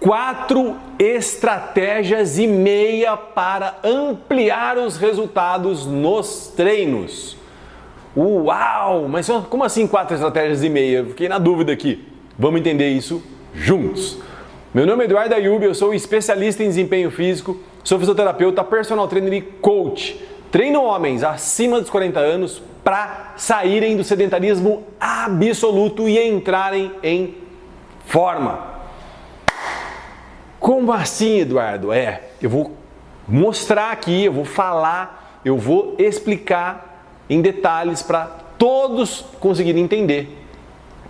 4 estratégias e meia para ampliar os resultados nos treinos. Uau! Mas como assim 4 estratégias e meia? Eu fiquei na dúvida aqui. Vamos entender isso juntos. Meu nome é Eduardo Ayub, eu sou especialista em desempenho físico, sou fisioterapeuta, personal trainer e coach. Treino homens acima dos 40 anos para saírem do sedentarismo absoluto e entrarem em forma. Como assim, Eduardo? Eu vou mostrar aqui, eu vou falar, eu vou explicar em detalhes para todos conseguirem entender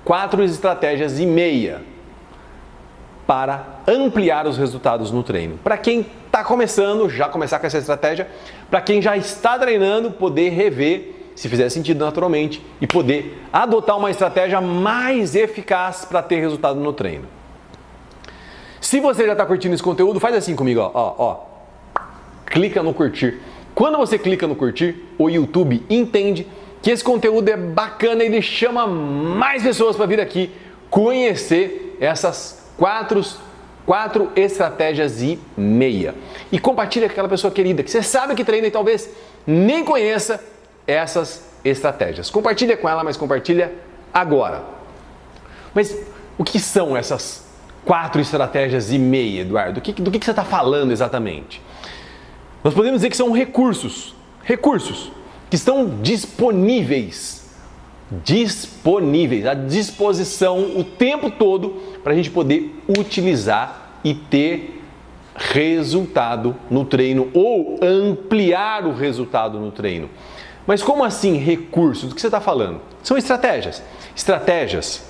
4 estratégias e meia para ampliar os resultados no treino. Para quem está começando, já começar com essa estratégia. Para quem já está treinando, poder rever, se fizer sentido naturalmente, e poder adotar uma estratégia mais eficaz para ter resultado no treino. Se você já está curtindo esse conteúdo, faz assim comigo, ó. Clica no curtir. Quando você clica no curtir, o YouTube entende que esse conteúdo é bacana e ele chama mais pessoas para vir aqui conhecer essas 4 estratégias e meia. E compartilha com aquela pessoa querida que você sabe que treina e talvez nem conheça essas estratégias. Compartilha com ela, mas compartilha agora. Mas o que são essas 4 estratégias e meia, Eduardo? Do que você está falando exatamente? Nós podemos dizer que são recursos que estão disponíveis à disposição o tempo todo para a gente poder utilizar e ter resultado no treino ou ampliar o resultado no treino. Mas como assim recursos? Do que você está falando? São estratégias. Estratégias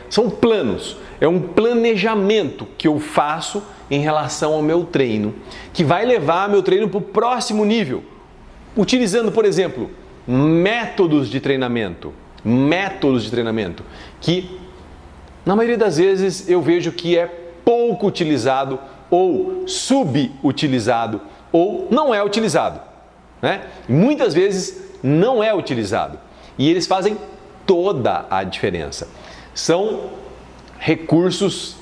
são planos. É um planejamento que eu faço em relação ao meu treino, que vai levar meu treino para o próximo nível. Utilizando, por exemplo, métodos de treinamento, que na maioria das vezes eu vejo que é pouco utilizado ou subutilizado ou não é utilizado, né? Muitas vezes não é utilizado e eles fazem toda a diferença. São recursos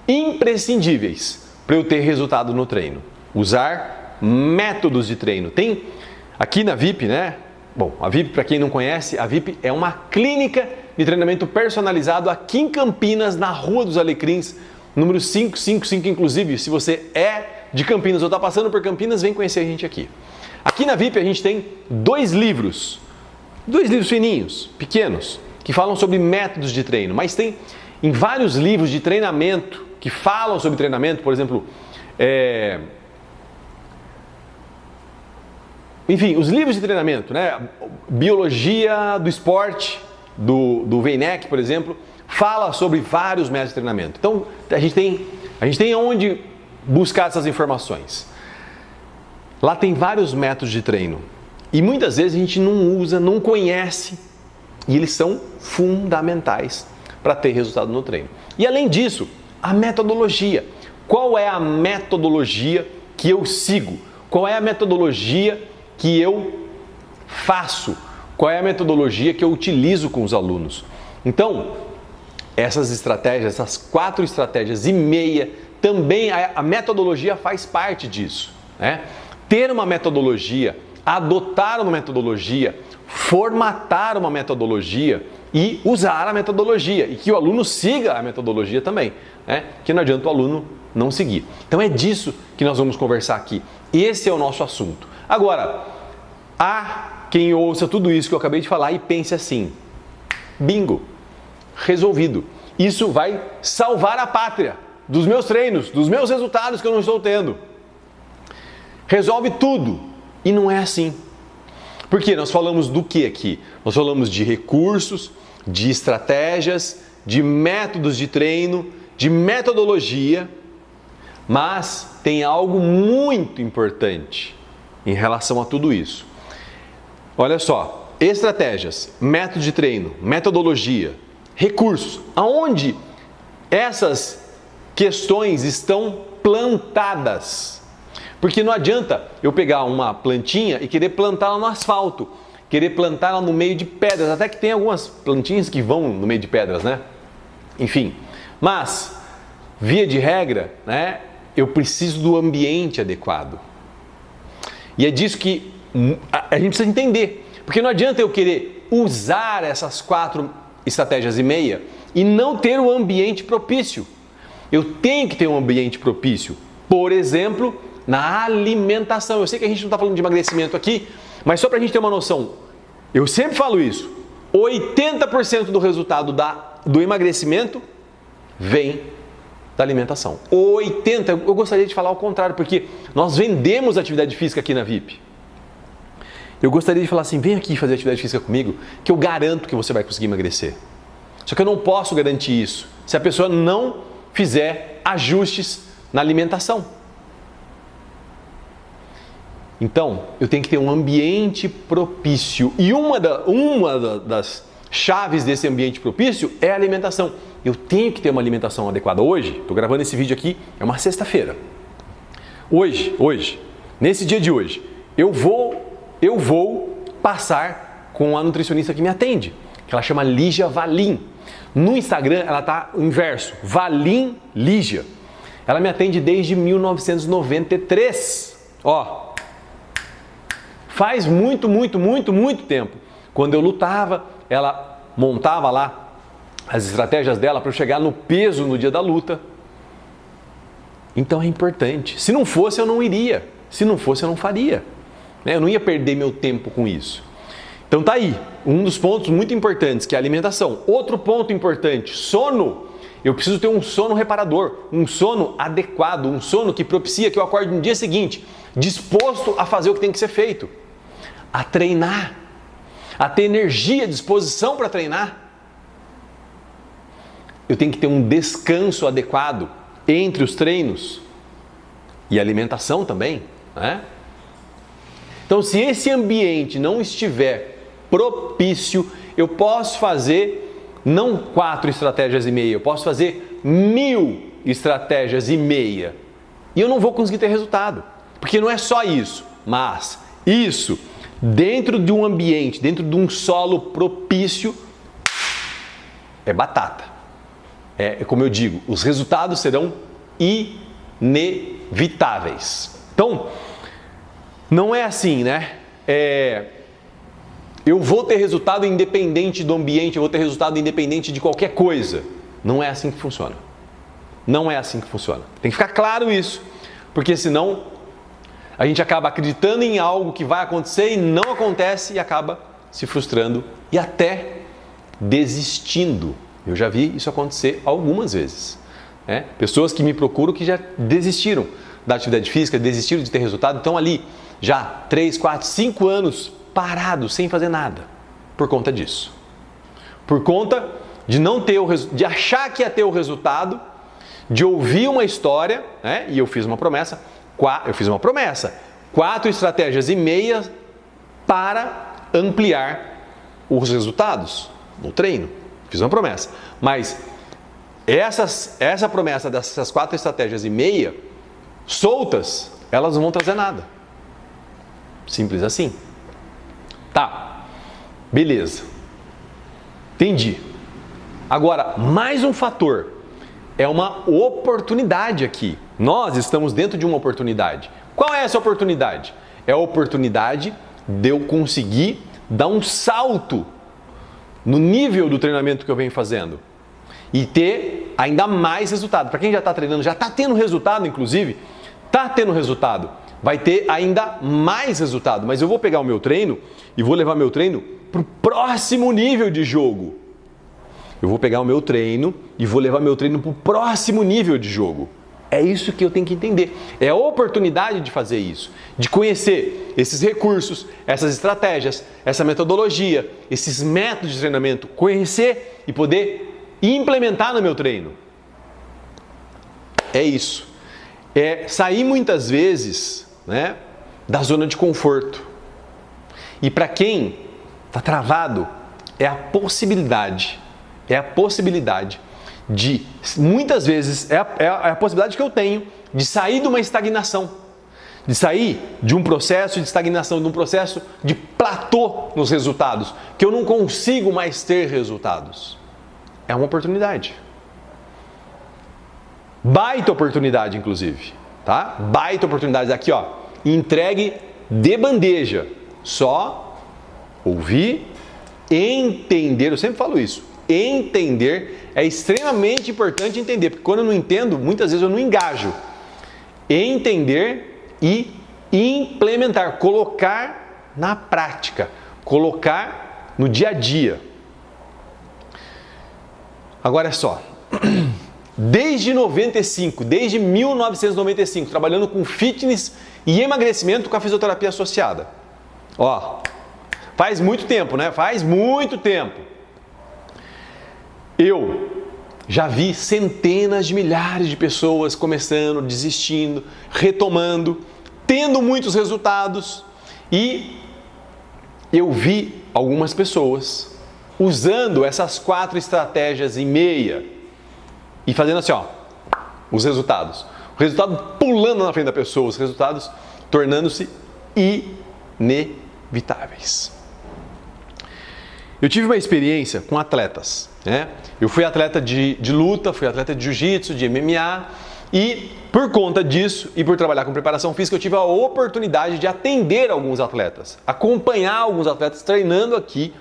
imprescindíveis para eu ter resultado no treino. Usar métodos de treino. Tem aqui na VIP, né? Bom, a VIP, para quem não conhece, a VIP é uma clínica de treinamento personalizado aqui em Campinas, na Rua dos Alecrins, número 555, inclusive. Se você é de Campinas ou está passando por Campinas, vem conhecer a gente aqui. Aqui na VIP a gente tem 2 livros fininhos, pequenos, que falam sobre métodos de treino, mas tem em vários livros de treinamento que falam sobre treinamento, por exemplo, enfim, os livros de treinamento, né? Biologia do esporte, do Weineck, por exemplo, fala sobre vários métodos de treinamento. Então, a gente tem onde buscar essas informações. Lá tem vários métodos de treino. E muitas vezes a gente não usa, não conhece, e eles são fundamentais para ter resultado no treino. E além disso, a metodologia. Qual é a metodologia que eu sigo? Qual é a metodologia que eu faço? Qual é a metodologia que eu utilizo com os alunos? Então, essas estratégias, essas 4 estratégias e meia, também a metodologia faz parte disso, né? Ter uma metodologia, adotar uma metodologia, formatar uma metodologia e usar a metodologia e que o aluno siga a metodologia também, né? Que não adianta o aluno não seguir. Então é disso que nós vamos conversar aqui. Esse é o nosso assunto. Agora, há quem ouça tudo isso que eu acabei de falar e pense assim: bingo, resolvido. Isso vai salvar a pátria dos meus treinos, dos meus resultados que eu não estou tendo. Resolve tudo. E não é assim. Porque nós falamos do que aqui? Nós falamos de recursos, de estratégias, de métodos de treino, de metodologia, mas tem algo muito importante em relação a tudo isso. Olha só, estratégias, método de treino, metodologia, recursos, aonde essas questões estão plantadas. Porque não adianta eu pegar uma plantinha e querer plantá-la no asfalto, querer plantá-la no meio de pedras, até que tem algumas plantinhas que vão no meio de pedras, né? Enfim, mas via de regra, né, eu preciso do ambiente adequado. E é disso que a gente precisa entender. Porque não adianta eu querer usar essas 4 estratégias e meia e não ter o ambiente propício. Eu tenho que ter um ambiente propício. Por exemplo, na alimentação. Eu sei que a gente não está falando de emagrecimento aqui, mas só para a gente ter uma noção, eu sempre falo isso, 80% do resultado do emagrecimento vem da alimentação. 80%, eu gostaria de falar ao contrário, porque nós vendemos atividade física aqui na VIP. Eu gostaria de falar assim, vem aqui fazer atividade física comigo, que eu garanto que você vai conseguir emagrecer. Só que eu não posso garantir isso se a pessoa não fizer ajustes na alimentação. Então, eu tenho que ter um ambiente propício. E uma das chaves desse ambiente propício é a alimentação. Eu tenho que ter uma alimentação adequada. Hoje, estou gravando esse vídeo aqui, é uma sexta-feira. Hoje, nesse dia de hoje, eu vou passar com a nutricionista que me atende, que ela chama Lígia Valim. No Instagram, ela está o inverso, Valim Lígia. Ela me atende desde 1993. Ó, faz muito tempo. Quando eu lutava, ela montava lá as estratégias dela para eu chegar no peso no dia da luta. Então é importante. Se não fosse, eu não iria. Se não fosse, eu não faria. Eu não ia perder meu tempo com isso. Então tá aí, um dos pontos muito importantes, que é a alimentação. Outro ponto importante, sono. Eu preciso ter um sono reparador, um sono adequado, um sono que propicia que eu acorde no dia seguinte, disposto a fazer o que tem que ser feito. A treinar, a ter energia, disposição para treinar. Eu tenho que ter um descanso adequado entre os treinos e alimentação também, né? Então, se esse ambiente não estiver propício, eu posso fazer não 4 estratégias e meia, eu posso fazer 1000 estratégias e meia. E eu não vou conseguir ter resultado. Porque não é só isso, mas isso dentro de um ambiente, dentro de um solo propício, é batata. É como eu digo, os resultados serão inevitáveis. Então, não é assim, né? Eu vou ter resultado independente do ambiente, eu vou ter resultado independente de qualquer coisa. Não é assim que funciona. Não é assim que funciona. Tem que ficar claro isso, porque senão a gente acaba acreditando em algo que vai acontecer e não acontece e acaba se frustrando e até desistindo. Eu já vi isso acontecer algumas vezes. Né? Pessoas que me procuram que já desistiram da atividade física, desistiram de ter resultado, estão ali já 3, 4, 5 anos parados, sem fazer nada, por conta disso. Por conta de não ter de achar que ia ter o resultado, de ouvir uma história, né? E eu fiz uma promessa, 4 estratégias e meia para ampliar os resultados no treino. Fiz uma promessa, mas essa promessa dessas 4 estratégias e meia soltas, elas não vão trazer nada. Simples assim. Tá, beleza. Entendi. Agora, mais um fator. É uma oportunidade aqui. Nós estamos dentro de uma oportunidade. Qual é essa oportunidade? É a oportunidade de eu conseguir dar um salto no nível do treinamento que eu venho fazendo e ter ainda mais resultado. Para quem já está treinando, já está tendo resultado, inclusive, está tendo resultado, vai ter ainda mais resultado. Mas eu vou pegar o meu treino e vou levar meu treino para o próximo nível de jogo. Eu vou pegar o meu treino e vou levar meu treino para o próximo nível de jogo. É isso que eu tenho que entender. É a oportunidade de fazer isso, de conhecer esses recursos, essas estratégias, essa metodologia, esses métodos de treinamento, conhecer e poder implementar no meu treino. É isso. É sair muitas vezes, né, da zona de conforto. E para quem está travado, é a possibilidade de, muitas vezes, é a possibilidade que eu tenho de sair de uma estagnação, de sair de um processo de estagnação, de um processo de platô nos resultados, que eu não consigo mais ter resultados. É uma oportunidade. Baita oportunidade, inclusive, tá? Baita oportunidade aqui, ó. Entregue de bandeja. Só ouvir, entender. Eu sempre falo isso. Entender é extremamente importante entender, porque quando eu não entendo, muitas vezes eu não engajo. Entender e implementar, colocar na prática, colocar no dia a dia. Agora é só. Desde 1995, trabalhando com fitness e emagrecimento com a fisioterapia associada. Ó, faz muito tempo, né? Faz muito tempo. Eu já vi centenas de milhares de pessoas começando, desistindo, retomando, tendo muitos resultados. E eu vi algumas pessoas usando essas 4 estratégias e meia e fazendo assim, ó, os resultados. O resultado pulando na frente da pessoa, os resultados tornando-se inevitáveis. Eu tive uma experiência com atletas, né? Eu fui atleta de luta, fui atleta de jiu-jitsu, de MMA e por conta disso e por trabalhar com preparação física, eu tive a oportunidade de atender alguns atletas, acompanhar alguns atletas treinando aqui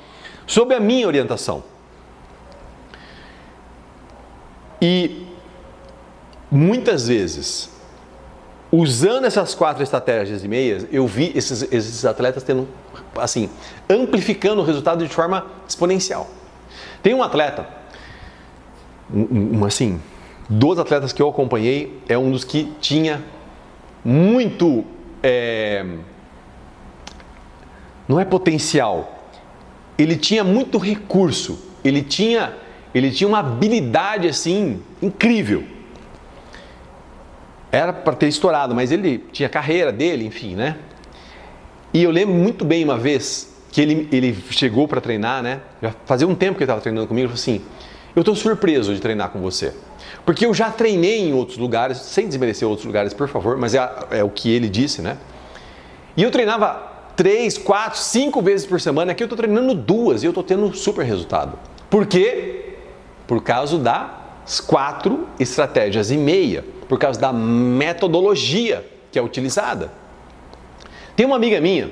sob a minha orientação. E muitas vezes, usando essas 4 estratégias e meias, eu vi esses atletas tendo, assim, amplificando o resultado de forma exponencial. Tem um atleta, assim, 2 atletas que eu acompanhei, é um dos que tinha muito, não é potencial, ele tinha muito recurso, ele tinha uma habilidade assim incrível. Era para ter estourado, mas ele tinha a carreira dele, enfim, né? E eu lembro muito bem uma vez que ele chegou para treinar, né? Já fazia um tempo que ele estava treinando comigo, ele falou assim: eu estou surpreso de treinar com você, porque eu já treinei em outros lugares, sem desmerecer outros lugares, por favor, mas é o que ele disse, né? E eu treinava 3, 4, 5 vezes por semana, aqui eu estou treinando 2 e eu estou tendo um super resultado. Por quê? Por causa das 4 estratégias e meia, por causa da metodologia que é utilizada. Tem uma amiga minha,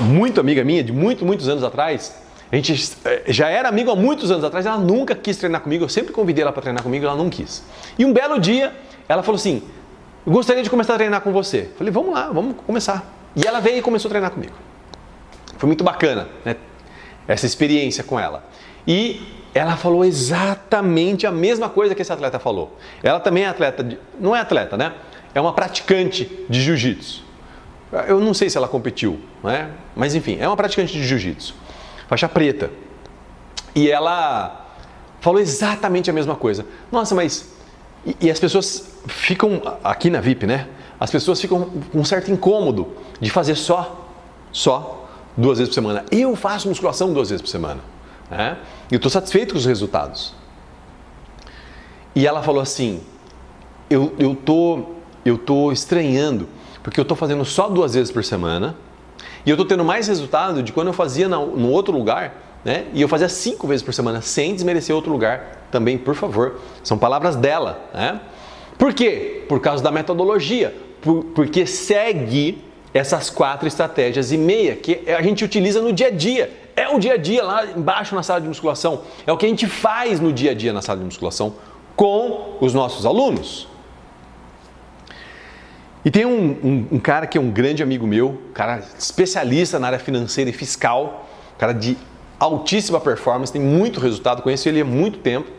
muito amiga minha, de muitos anos atrás, a gente já era amigo há muitos anos atrás, ela nunca quis treinar comigo, eu sempre convidei ela para treinar comigo, ela não quis. E um belo dia, ela falou assim: eu gostaria de começar a treinar com você. Eu falei: vamos lá, vamos começar. E ela veio e começou a treinar comigo. Foi muito bacana, né? Essa experiência com ela. E ela falou exatamente a mesma coisa que esse atleta falou. Ela também é atleta, não é atleta, né? É uma praticante de jiu-jitsu. Eu não sei se ela competiu, né? Mas enfim, é uma praticante de jiu-jitsu, faixa preta. E ela falou exatamente a mesma coisa. Nossa, mas... E as pessoas ficam, aqui na VIP, né? As pessoas ficam com um certo incômodo de fazer só 2 vezes por semana. Eu faço musculação 2 vezes por semana, né? E eu estou satisfeito com os resultados. E ela falou assim: eu tô estranhando, porque eu estou fazendo só 2 vezes por semana e eu estou tendo mais resultado de quando eu fazia no outro lugar, né? E eu fazia 5 vezes por semana, sem desmerecer outro lugar também, por favor. São palavras dela, né? Por quê? Por causa da metodologia, porque segue essas 4 estratégias e meia que a gente utiliza no dia a dia. É o dia a dia lá embaixo na sala de musculação. É o que a gente faz no dia a dia na sala de musculação com os nossos alunos. E tem um cara que é um grande amigo meu, cara especialista na área financeira e fiscal, cara de altíssima performance, tem muito resultado, conheço ele há muito tempo.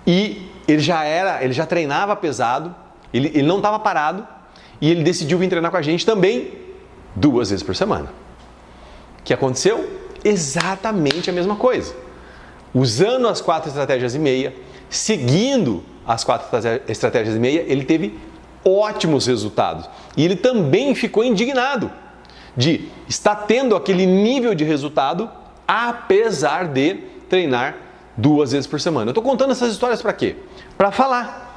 E ele já treinava pesado, ele não estava parado e ele decidiu vir treinar com a gente também 2 vezes por semana. O que aconteceu? Exatamente a mesma coisa. Usando as 4 estratégias e meia, seguindo as 4 estratégias e meia, ele teve ótimos resultados. E ele também ficou indignado de estar tendo aquele nível de resultado, apesar de treinar 2 vezes por semana. Eu estou contando essas histórias para quê? Para falar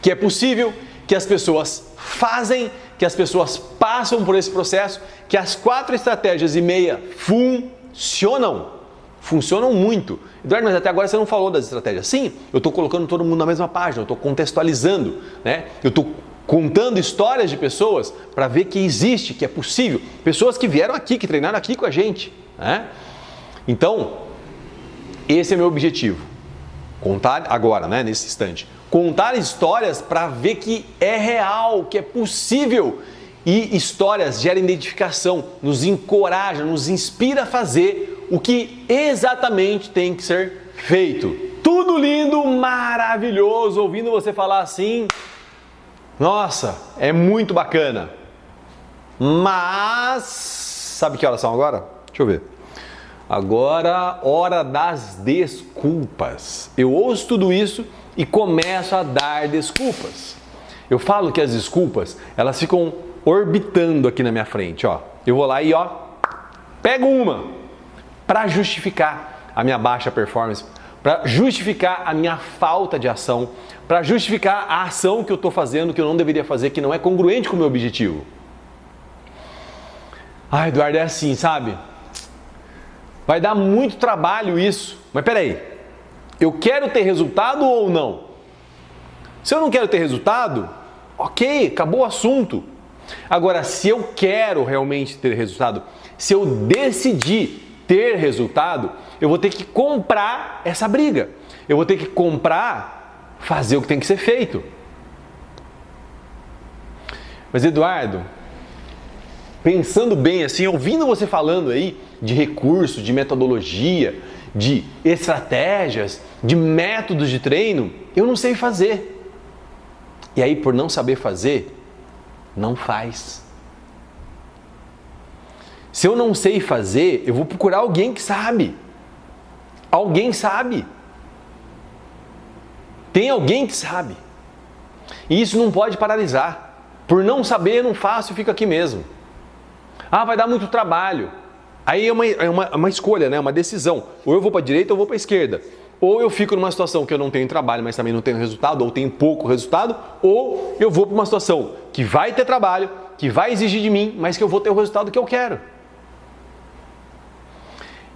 que é possível, que as pessoas fazem, que as pessoas passam por esse processo, que as 4 estratégias e meia funcionam. funcionam muito. Eduardo, mas até agora você não falou das estratégias. Sim, eu estou colocando todo mundo na mesma página, eu estou contextualizando, né? Eu estou contando histórias de pessoas para ver que existe, que é possível. Pessoas que vieram aqui, que treinaram aqui com a gente, né? Então, esse é meu objetivo. Contar agora, né, nesse instante. Contar histórias para ver que é real, que é possível. E histórias geram identificação, nos encoraja, nos inspira a fazer o que exatamente tem que ser feito. Tudo lindo, maravilhoso, ouvindo você falar assim, nossa, é muito bacana. Mas, sabe que horas são agora? Deixa eu ver. Agora, hora das desculpas. Eu ouço tudo isso e começo a dar desculpas. Eu falo que as desculpas, elas ficam orbitando aqui na minha frente, ó. Eu vou lá e, ó, pego uma para justificar a minha baixa performance, para justificar a minha falta de ação, para justificar a ação que eu estou fazendo, que eu não deveria fazer, que não é congruente com o meu objetivo. Ah, Eduardo, é assim, sabe? Vai dar muito trabalho isso. Mas peraí, eu quero ter resultado ou não? Se eu não quero ter resultado, ok, acabou o assunto. Agora, se eu quero realmente ter resultado, se eu decidir ter resultado, eu vou ter que comprar essa briga. Eu vou ter que comprar, fazer o que tem que ser feito. Mas Eduardo, pensando bem assim, ouvindo você falando aí de recursos, de metodologia, de estratégias, de métodos de treino, eu não sei fazer. E aí, por não saber fazer, não faz. Se eu não sei fazer, eu vou procurar alguém que sabe. Alguém sabe. Tem alguém que sabe. E isso não pode paralisar. Por não saber, eu não faço e fico aqui mesmo. Ah, vai dar muito trabalho. Aí é uma escolha, né? Uma decisão. Ou eu vou para a direita ou eu vou para a esquerda. Ou eu fico numa situação que eu não tenho trabalho, mas também não tenho resultado, ou tenho pouco resultado, ou eu vou para uma situação que vai ter trabalho, que vai exigir de mim, mas que eu vou ter o resultado que eu quero.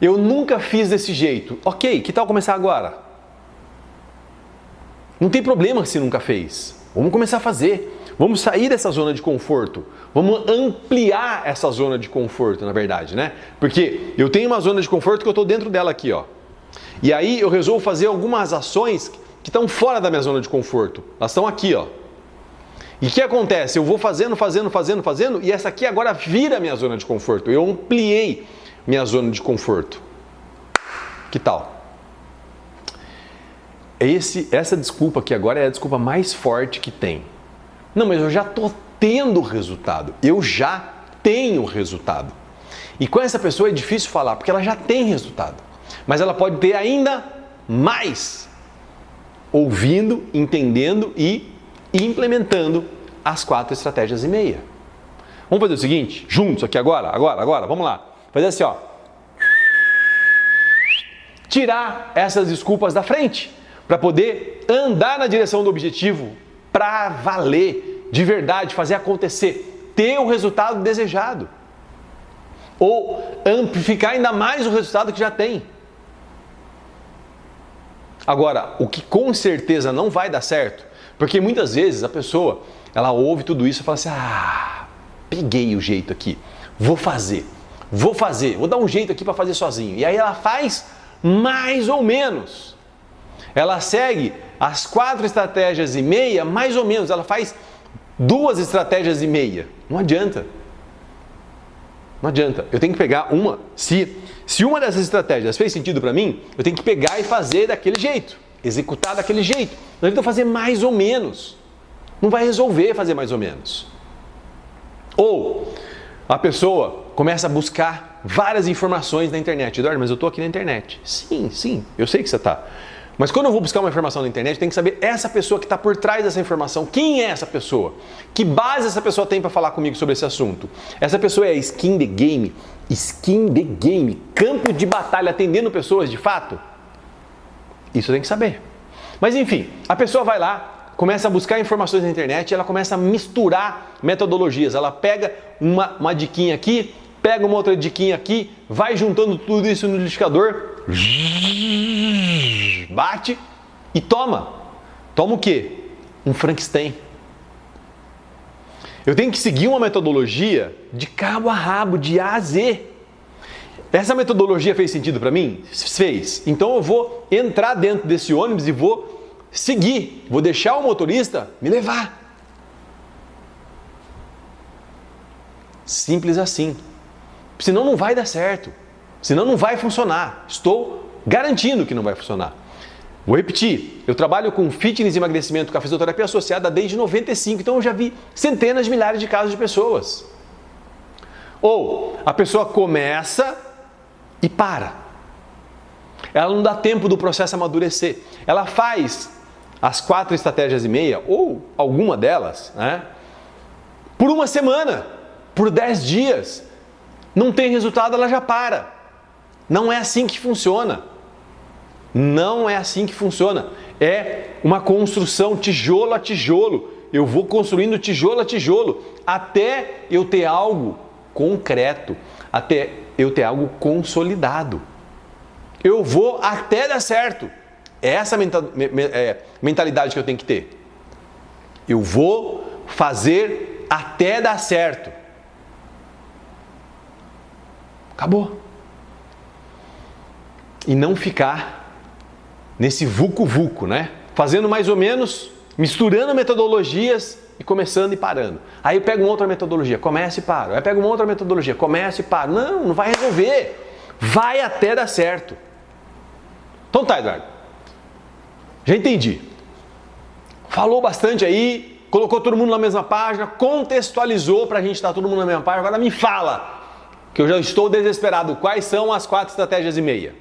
Eu nunca fiz desse jeito. Ok, que tal começar agora? Não tem problema se nunca fez. Vamos começar a fazer. Vamos sair dessa zona de conforto. Vamos ampliar essa zona de conforto, na verdade, né? Porque eu tenho uma zona de conforto que eu estou dentro dela aqui, ó. E aí eu resolvo fazer algumas ações que estão fora da minha zona de conforto. Elas estão aqui, ó. E o que acontece? Eu vou fazendo, e essa aqui agora vira minha zona de conforto. Eu ampliei minha zona de conforto. Que tal? Essa desculpa aqui agora é a desculpa mais forte que tem. Não, mas eu já estou tendo resultado. Eu já tenho resultado. E com essa pessoa é difícil falar, porque ela já tem resultado. Mas ela pode ter ainda mais. Ouvindo, entendendo e implementando as 4 estratégias e meia. Vamos fazer o seguinte, juntos aqui agora, vamos lá. Fazer assim, ó. Tirar essas desculpas da frente, para poder andar na direção do objetivo, para valer, de verdade, fazer acontecer, ter o resultado desejado. Ou amplificar ainda mais o resultado que já tem. Agora, o que com certeza não vai dar certo, porque muitas vezes a pessoa, ela ouve tudo isso e fala assim, peguei o jeito aqui, vou dar um jeito aqui para fazer sozinho. E aí ela faz mais ou menos. Ela segue as 4 estratégias e meia, mais ou menos, ela faz 2 estratégias e meia. Não adianta. Não adianta. Eu tenho que pegar uma, se uma dessas estratégias fez sentido para mim, eu tenho que pegar e fazer daquele jeito, executar daquele jeito. Não adianta fazer mais ou menos. Não vai resolver fazer mais ou menos. Ou a pessoa começa a buscar várias informações na internet. Eduardo, mas eu estou aqui na internet. Sim, eu sei que você está. Mas quando eu vou buscar uma informação na internet, eu tenho que saber essa pessoa que está por trás dessa informação. Quem é essa pessoa? Que base essa pessoa tem para falar comigo sobre esse assunto? Essa pessoa é skin the game? Skin the game? Campo de batalha atendendo pessoas de fato? Isso eu tenho que saber. Mas enfim, a pessoa vai lá, começa a buscar informações na internet, ela começa a misturar metodologias. Ela pega uma diquinha aqui, pega uma outra diquinha aqui, vai juntando tudo isso no liquidificador, bate e toma. Toma o quê? Um Frankenstein. Eu tenho que seguir uma metodologia de cabo a rabo, de A a Z. Essa metodologia fez sentido para mim? Fez. Então eu vou entrar dentro desse ônibus e vou seguir. Vou deixar o motorista me levar. Simples assim. Senão não vai dar certo. Senão não vai funcionar. Estou garantindo que não vai funcionar. Vou repetir, eu trabalho com fitness e emagrecimento com a fisioterapia associada desde 95, então eu já vi centenas de milhares de casos de pessoas. Ou a pessoa começa e para. Ela não dá tempo do processo amadurecer. Ela faz as 4 estratégias e meia, ou alguma delas, né, por uma semana, por 10 dias. Não tem resultado, ela já para. Não é assim que funciona. Não é assim que funciona. É uma construção tijolo a tijolo. Eu vou construindo tijolo a tijolo até eu ter algo concreto, até eu ter algo consolidado. Eu vou até dar certo. É essa mentalidade que eu tenho que ter. Eu vou fazer até dar certo. Acabou. E não ficar nesse vucu-vucu, né? Fazendo mais ou menos, misturando metodologias e começando e parando. Aí eu pego uma outra metodologia, começo e paro. Aí eu pego uma outra metodologia, começo e paro. Não vai resolver. Vai até dar certo. Então tá, Eduardo. Já entendi. Falou bastante aí, colocou todo mundo na mesma página, contextualizou pra gente estar todo mundo na mesma página. Agora me fala, que eu já estou desesperado. Quais são as 4 estratégias e meia?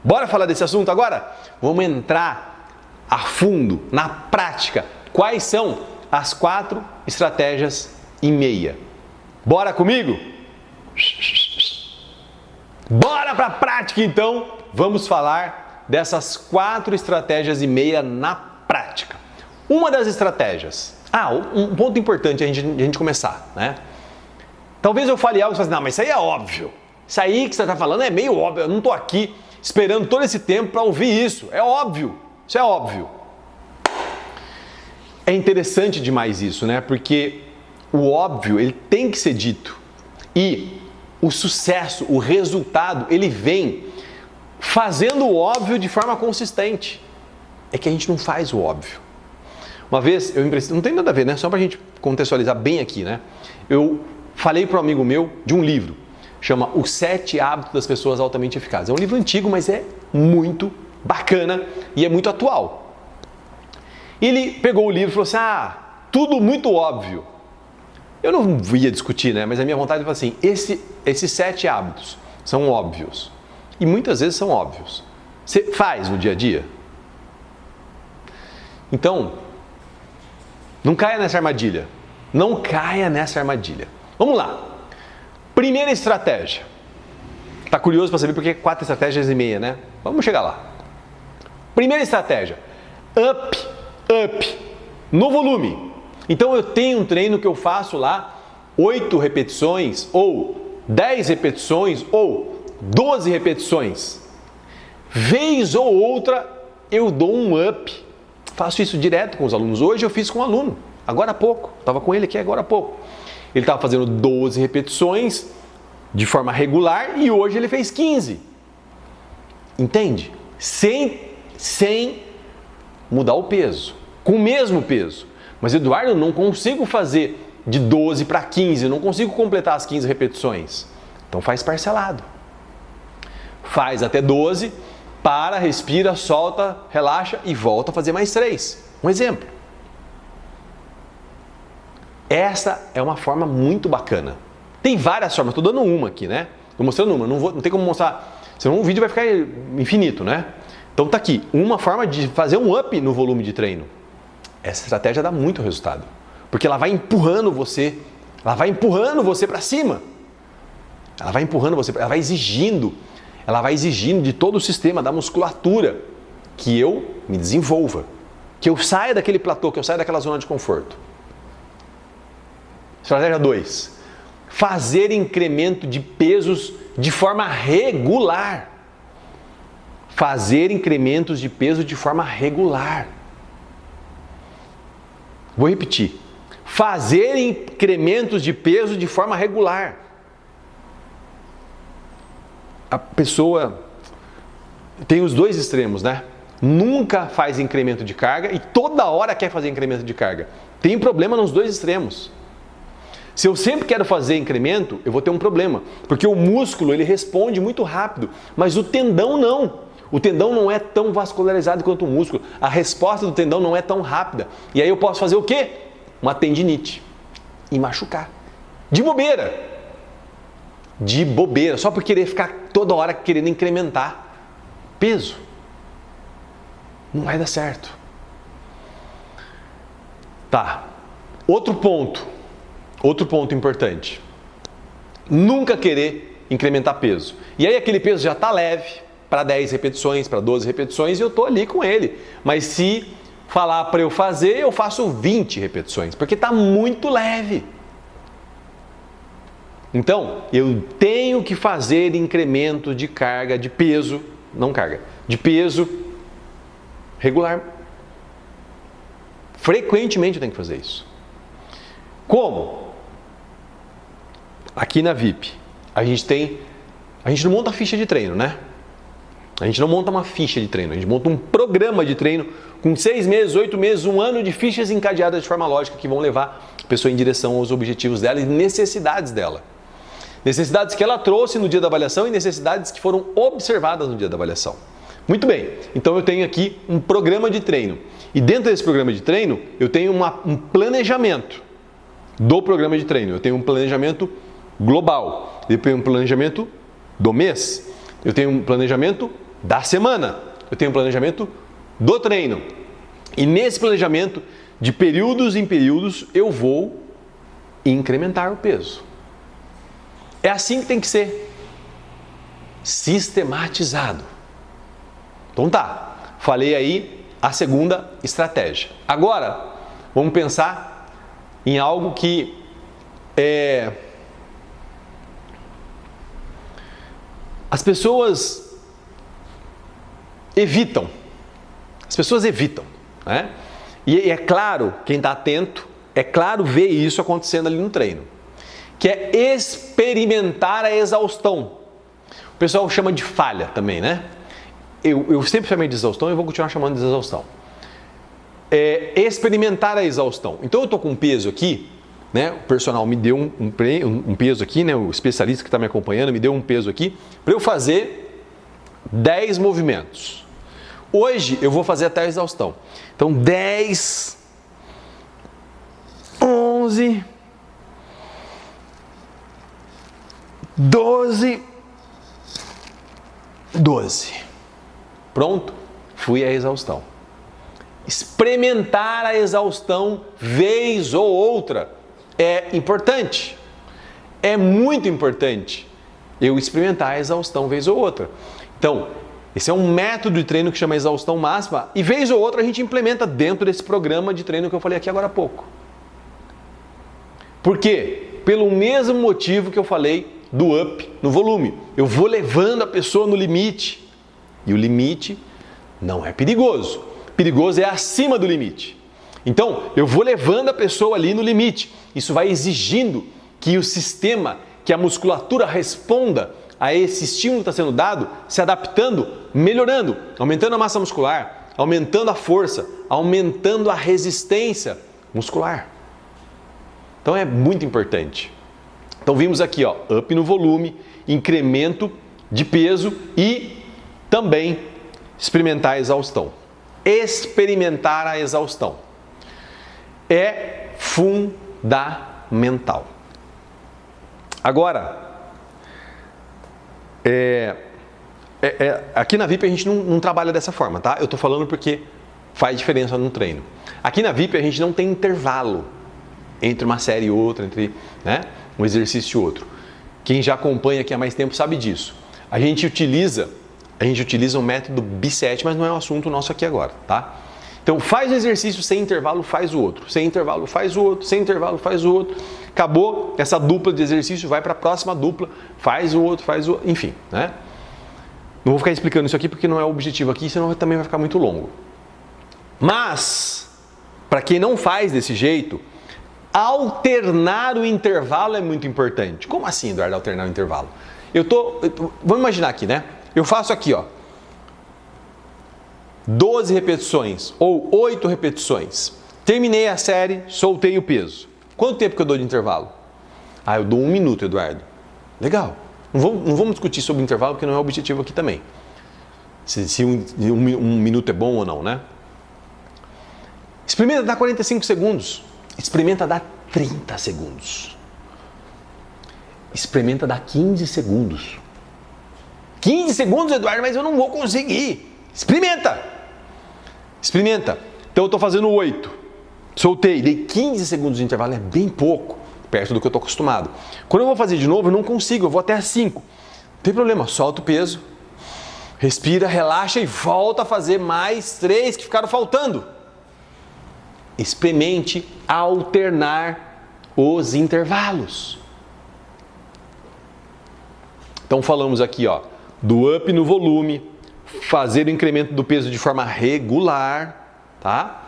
Bora falar desse assunto agora? Vamos entrar a fundo, na prática. Quais são as 4 estratégias e meia? Bora comigo? Bora para a prática então! Vamos falar dessas 4 estratégias e meia na prática. Uma das estratégias... um ponto importante a gente começar, né? Talvez eu fale algo e você fale, não, mas isso aí é óbvio. Isso aí que você está falando é meio óbvio. Eu não estou aqui esperando todo esse tempo para ouvir isso. É óbvio. Isso é óbvio. É interessante demais isso, né? Porque o óbvio, ele tem que ser dito. E o sucesso, o resultado, ele vem fazendo o óbvio de forma consistente. É que a gente não faz o óbvio. Uma vez, não tem nada a ver, né? Só para a gente contextualizar bem aqui, né? Eu falei para um amigo meu de um livro. Chama Os 7 Hábitos das Pessoas Altamente Eficazes. É um livro antigo, mas é muito bacana e é muito atual. Ele pegou o livro e falou assim, tudo muito óbvio. Eu não ia discutir, né? Mas a minha vontade foi assim, esses 7 hábitos são óbvios. E muitas vezes são óbvios. Você faz no dia a dia? Então, não caia nessa armadilha. Não caia nessa armadilha. Vamos lá. Primeira estratégia. Tá curioso para saber por que 4 estratégias e meia, né? Vamos chegar lá. Primeira estratégia. Up no volume. Então eu tenho um treino que eu faço lá 8 repetições ou 10 repetições ou 12 repetições. Vez ou outra eu dou um up. Faço isso direto com os alunos. Hoje eu fiz com um aluno, agora há pouco. Estava com ele aqui agora há pouco. Ele estava fazendo 12 repetições de forma regular e hoje ele fez 15. Entende? Sem mudar o peso. Com o mesmo peso. Mas, Eduardo, eu não consigo fazer de 12 para 15. Eu não consigo completar as 15 repetições. Então faz parcelado. Faz até 12, para, respira, solta, relaxa e volta a fazer mais 3. Um exemplo. Essa é uma forma muito bacana. Tem várias formas, estou dando uma aqui, né? Estou mostrando uma, não tem como mostrar, senão o vídeo vai ficar infinito, né? Então tá aqui, uma forma de fazer um up no volume de treino. Essa estratégia dá muito resultado, porque ela vai empurrando você para cima. Ela vai empurrando você, ela vai exigindo de todo o sistema, da musculatura, que eu me desenvolva, que eu saia daquele platô, que eu saia daquela zona de conforto. Estratégia 2. Fazer incremento de pesos de forma regular. fazer incrementos de peso de forma regular. Vou repetir. Fazer incrementos de peso de forma regular. A pessoa tem os dois extremos, né? Nunca faz incremento de carga e toda hora quer fazer incremento de carga. Tem problema nos dois extremos. Se eu sempre quero fazer incremento, eu vou ter um problema, porque o músculo ele responde muito rápido, mas o tendão não. O tendão não é tão vascularizado quanto o músculo. A resposta do tendão não é tão rápida. E aí eu posso fazer o quê? Uma tendinite e machucar. De bobeira. De bobeira, só por querer ficar toda hora querendo incrementar peso. Não vai dar certo. Tá. Outro ponto importante. Nunca querer incrementar peso. E aí aquele peso já está leve, para 10 repetições, para 12 repetições, e eu estou ali com ele. Mas se falar para eu fazer, eu faço 20 repetições, porque está muito leve. Então, eu tenho que fazer incremento de carga, de peso, não carga, de peso regular. Frequentemente eu tenho que fazer isso. Como? Aqui na VIP, a gente não monta ficha de treino, né? A gente não monta uma ficha de treino, a gente monta um programa de treino com 6 meses, 8 meses, 1 ano de fichas encadeadas de forma lógica que vão levar a pessoa em direção aos objetivos dela e necessidades dela. Necessidades que ela trouxe no dia da avaliação e necessidades que foram observadas no dia da avaliação. Muito bem, então eu tenho aqui um programa de treino. E dentro desse programa de treino, eu tenho um planejamento do programa de treino. Eu tenho um planejamento global, eu tenho um planejamento do mês, eu tenho um planejamento da semana, eu tenho um planejamento do treino. E nesse planejamento, de períodos em períodos, eu vou incrementar o peso. É assim que tem que ser. Sistematizado. Então tá, falei aí a segunda estratégia. Agora, vamos pensar em algo que as pessoas evitam. As pessoas evitam, né? E é claro, quem está atento, é claro ver isso acontecendo ali no treino. Que é experimentar a exaustão. O pessoal chama de falha também, né? Eu sempre chamei de exaustão e vou continuar chamando de exaustão. Experimentar a exaustão. Então eu estou com um peso aqui, né? O personal me deu um peso aqui, né? O especialista que está me acompanhando me deu um peso aqui para eu fazer 10 movimentos. Hoje eu vou fazer até a exaustão. Então 10, 11, 12. Pronto? Fui à exaustão. Experimentar a exaustão vez ou outra é importante. É muito importante eu experimentar a exaustão vez ou outra. Então, esse é um método de treino que chama exaustão máxima e vez ou outra a gente implementa dentro desse programa de treino que eu falei aqui agora há pouco. Por quê? Pelo mesmo motivo que eu falei do up no volume. Eu vou levando a pessoa no limite. E o limite não é perigoso. Perigoso é acima do limite. Então, eu vou levando a pessoa ali no limite. Isso vai exigindo que o sistema, que a musculatura responda a esse estímulo que está sendo dado, se adaptando, melhorando, aumentando a massa muscular, aumentando a força, aumentando a resistência muscular. Então é muito importante. Então vimos aqui, ó, up no volume, incremento de peso e também experimentar a exaustão. Experimentar a exaustão é fundamental. Agora, aqui na VIP a gente não trabalha dessa forma, tá? Eu tô falando porque faz diferença no treino. Aqui na VIP a gente não tem intervalo entre uma série e outra, entre, né, um exercício e outro. Quem já acompanha aqui há mais tempo sabe disso. A gente utiliza um método B7, mas não é um assunto nosso aqui agora, tá? Então faz o exercício sem intervalo, faz o outro. Sem intervalo, faz o outro. Sem intervalo, faz o outro. Acabou essa dupla de exercício, vai para a próxima dupla, faz o outro, enfim, né? Não vou ficar explicando isso aqui porque não é o objetivo aqui, senão também vai ficar muito longo. Mas, para quem não faz desse jeito, alternar o intervalo é muito importante. Como assim, Eduardo, alternar o intervalo? Vamos imaginar aqui, né? Eu faço aqui, ó, 12 repetições ou 8 repetições. Terminei a série, soltei o peso. Quanto tempo que eu dou de intervalo? Eu dou 1 minuto, Eduardo. Legal. Não vamos discutir sobre o intervalo, porque não é o objetivo aqui também. Se um minuto é bom ou não, né? Experimenta dar 45 segundos. Experimenta dar 30 segundos. Experimenta dar 15 segundos. 15 segundos, Eduardo, mas eu não vou conseguir. Experimenta. Então eu estou fazendo 8. Soltei, dei 15 segundos de intervalo, é bem pouco, perto do que eu estou acostumado. Quando eu vou fazer de novo, eu não consigo, eu vou até 5. Não tem problema, solta o peso, respira, relaxa e volta a fazer mais 3 que ficaram faltando. Experimente alternar os intervalos. Então falamos aqui, ó, do up no volume, fazer o incremento do peso de forma regular, tá?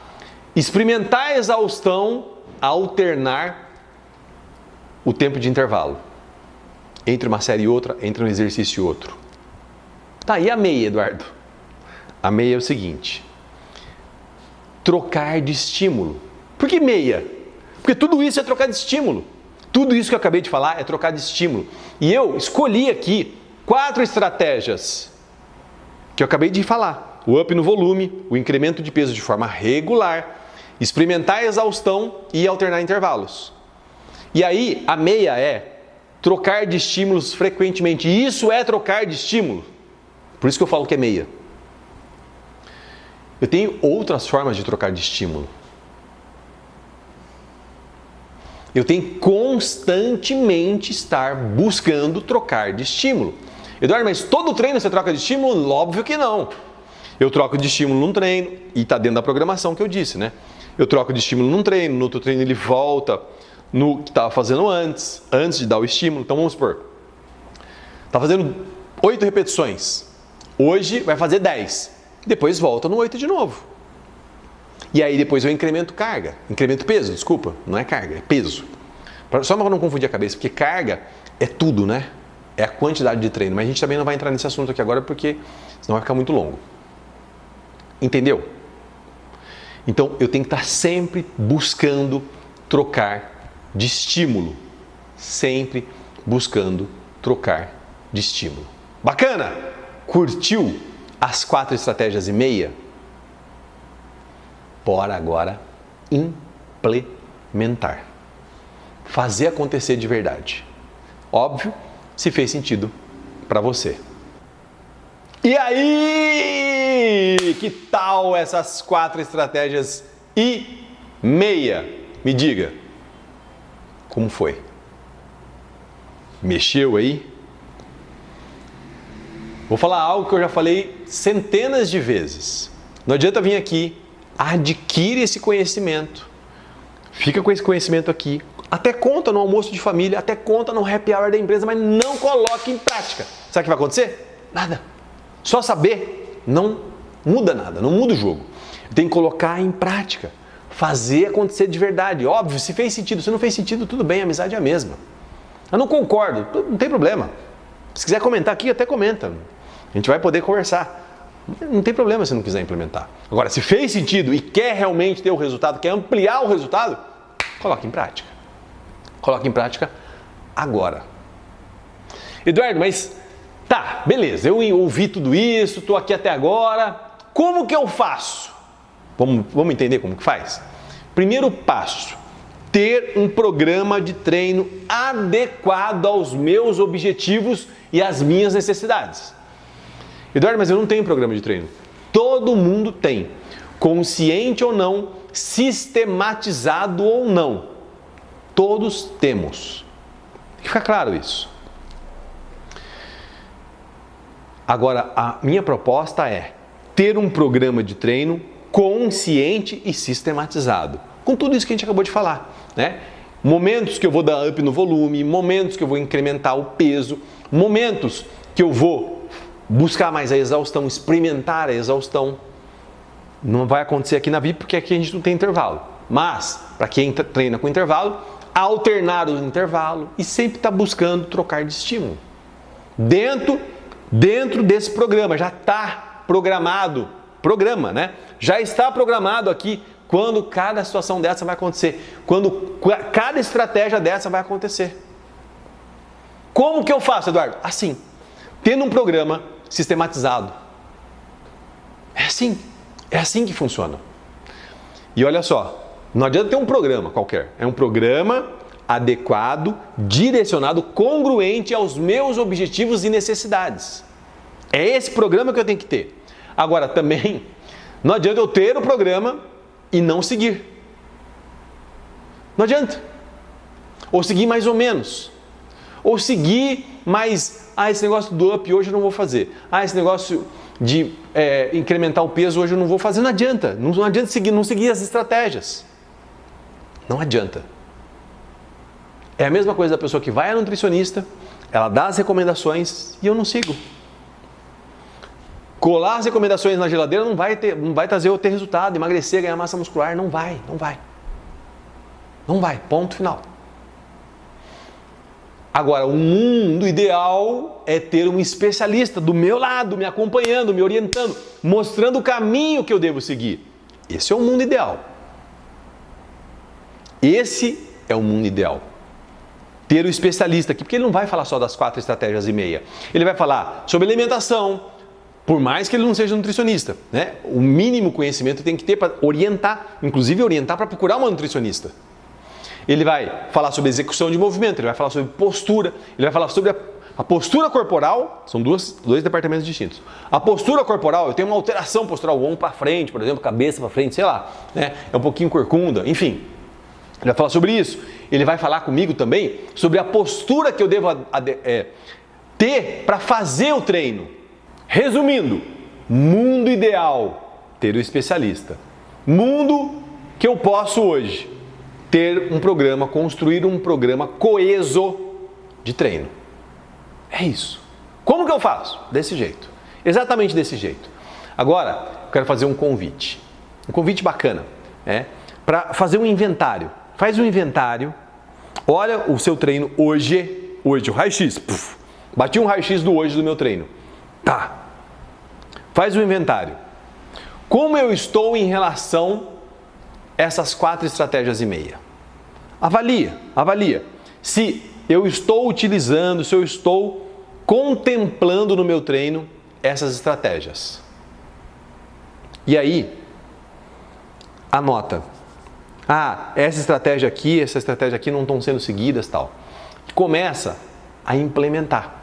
Experimentar a exaustão, alternar o tempo de intervalo entre uma série e outra, entre um exercício e outro. Tá, e a meia, Eduardo? A meia é o seguinte: trocar de estímulo. Por que meia? Porque tudo isso é trocar de estímulo. Tudo isso que eu acabei de falar é trocar de estímulo. E eu escolhi aqui 4 estratégias que eu acabei de falar. O up no volume, o incremento de peso de forma regular, experimentar a exaustão e alternar intervalos. E aí, a meia é trocar de estímulos frequentemente. E isso é trocar de estímulo. Por isso que eu falo que é meia. Eu tenho outras formas de trocar de estímulo. Eu tenho que constantemente estar buscando trocar de estímulo. Eduardo, mas todo treino você troca de estímulo? Óbvio que não. Eu troco de estímulo num treino, e está dentro da programação que eu disse, né? Eu troco de estímulo num treino, no outro treino ele volta no que estava fazendo antes de dar o estímulo. Então vamos supor, está fazendo 8 repetições, hoje vai fazer 10, depois volta no 8 de novo. E aí depois eu incremento peso, desculpa, não é carga, é peso. Só para não confundir a cabeça, porque carga é tudo, né? É a quantidade de treino, mas a gente também não vai entrar nesse assunto aqui agora, porque senão vai ficar muito longo. Entendeu? Então eu tenho que estar sempre buscando trocar de estímulo. Sempre buscando trocar de estímulo. Bacana? Curtiu as 4 estratégias e meia? Bora agora implementar. Fazer acontecer de verdade. Óbvio, se fez sentido para você. E aí, que tal essas 4 estratégias e meia? Me diga, como foi? Mexeu aí? Vou falar algo que eu já falei centenas de vezes. Não adianta vir aqui, adquire esse conhecimento, fica com esse conhecimento aqui, até conta no almoço de família, até conta no happy hour da empresa, mas não coloque em prática. Sabe o que vai acontecer? Nada. Só saber não muda nada, não muda o jogo. Tem que colocar em prática, fazer acontecer de verdade. Óbvio, se fez sentido, se não fez sentido, tudo bem, a amizade é a mesma. Eu não concordo, não tem problema. Se quiser comentar aqui, até comenta. A gente vai poder conversar. Não tem problema se não quiser implementar. Agora, se fez sentido e quer realmente ter o resultado, quer ampliar o resultado, coloque em prática. Coloque em prática agora. Eduardo, mas tá, beleza, eu ouvi tudo isso, estou aqui até agora. Como que eu faço? Vamos entender como que faz? Primeiro passo, ter um programa de treino adequado aos meus objetivos e às minhas necessidades. Eduardo, mas eu não tenho programa de treino. Todo mundo tem, consciente ou não, sistematizado ou não. Todos temos. Tem que ficar claro isso. Agora, a minha proposta é ter um programa de treino consciente e sistematizado. Com tudo isso que a gente acabou de falar, né? Momentos que eu vou dar up no volume, momentos que eu vou incrementar o peso, momentos que eu vou buscar mais a exaustão, experimentar a exaustão. Não vai acontecer aqui na VIP porque aqui a gente não tem intervalo. Mas, para quem treina com intervalo, alternar o intervalo e sempre está buscando trocar de estímulo. Dentro desse programa, já está programado, né? Já está programado aqui quando cada situação dessa vai acontecer, quando cada estratégia dessa vai acontecer. Como que eu faço, Eduardo? Assim, tendo um programa sistematizado. É assim que funciona. E olha só, não adianta ter um programa qualquer, é um programa adequado, direcionado, congruente aos meus objetivos e necessidades. É esse programa que eu tenho que ter. Agora, também, não adianta eu ter o programa e não seguir. Não adianta. Ou seguir mais ou menos. Ou seguir, mas, esse negócio do up hoje eu não vou fazer. Esse negócio de incrementar o peso hoje eu não vou fazer. Não adianta. Não adianta não seguir as estratégias. Não adianta. É a mesma coisa da pessoa que vai à nutricionista, ela dá as recomendações e eu não sigo. Colar as recomendações na geladeira não vai trazer eu ter resultado, emagrecer, ganhar massa muscular, não vai. Não vai, ponto final. Agora, o mundo ideal é ter um especialista do meu lado, me acompanhando, me orientando, mostrando o caminho que eu devo seguir. Esse é o mundo ideal. Esse é o mundo ideal. Ter o especialista aqui, porque ele não vai falar só das 4 estratégias e meia. Ele vai falar sobre alimentação, por mais que ele não seja nutricionista, né? O mínimo conhecimento tem que ter para orientar, inclusive orientar para procurar uma nutricionista. Ele vai falar sobre execução de movimento, ele vai falar sobre postura, ele vai falar sobre a postura corporal, são dois departamentos distintos. A postura corporal, eu tenho uma alteração postural, o ombro para frente, por exemplo, cabeça para frente, sei lá, né? É um pouquinho corcunda, enfim. Ele vai falar sobre isso. Ele vai falar comigo também sobre a postura que eu devo ter para fazer o treino. Resumindo, mundo ideal, ter o especialista. Mundo que eu posso hoje ter um programa, construir um programa coeso de treino. É isso. Como que eu faço? Desse jeito. Exatamente desse jeito. Agora, eu quero fazer um convite. Um convite bacana, para fazer um inventário. Faz um inventário, olha o seu treino hoje o raio-x. Bati um raio-x do hoje do meu treino. Tá. Faz um inventário. Como eu estou em relação a essas 4 estratégias e meia? Avalia. Se eu estou utilizando, se eu estou contemplando no meu treino essas estratégias. E aí, anota. Essa estratégia aqui não estão sendo seguidas, tal. Começa a implementar.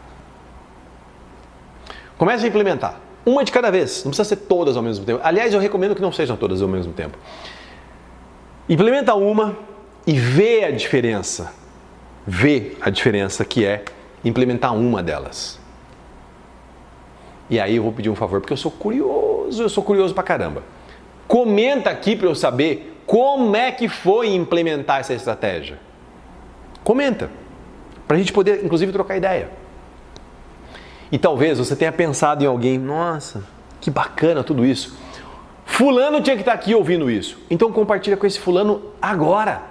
Começa a implementar. Uma de cada vez, não precisa ser todas ao mesmo tempo. Aliás, eu recomendo que não sejam todas ao mesmo tempo. Implementa uma e vê a diferença. Vê a diferença que é implementar uma delas. E aí eu vou pedir um favor, porque eu sou curioso pra caramba. Comenta aqui para eu saber como é que foi implementar essa estratégia. Comenta, para a gente poder, inclusive, trocar ideia. E talvez você tenha pensado em alguém, nossa, que bacana tudo isso. Fulano tinha que estar aqui ouvindo isso. Então compartilha com esse fulano agora.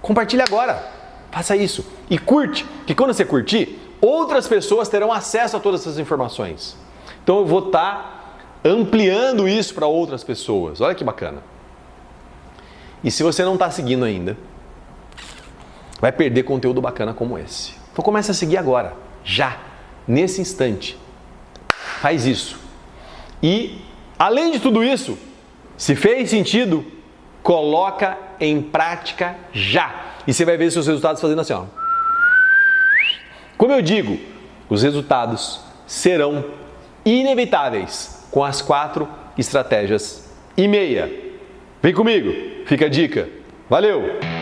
Compartilha agora. Faça isso. E curte, que quando você curtir, outras pessoas terão acesso a todas essas informações. Então eu vou estar ampliando isso para outras pessoas. Olha que bacana. E se você não está seguindo ainda, vai perder conteúdo bacana como esse. Então comece a seguir agora, já, nesse instante. Faz isso. E, além de tudo isso, se fez sentido, coloca em prática já. E você vai ver seus resultados fazendo assim, ó. Como eu digo, os resultados serão inevitáveis com as 4 estratégias e meia. Vem comigo, fica a dica. Valeu!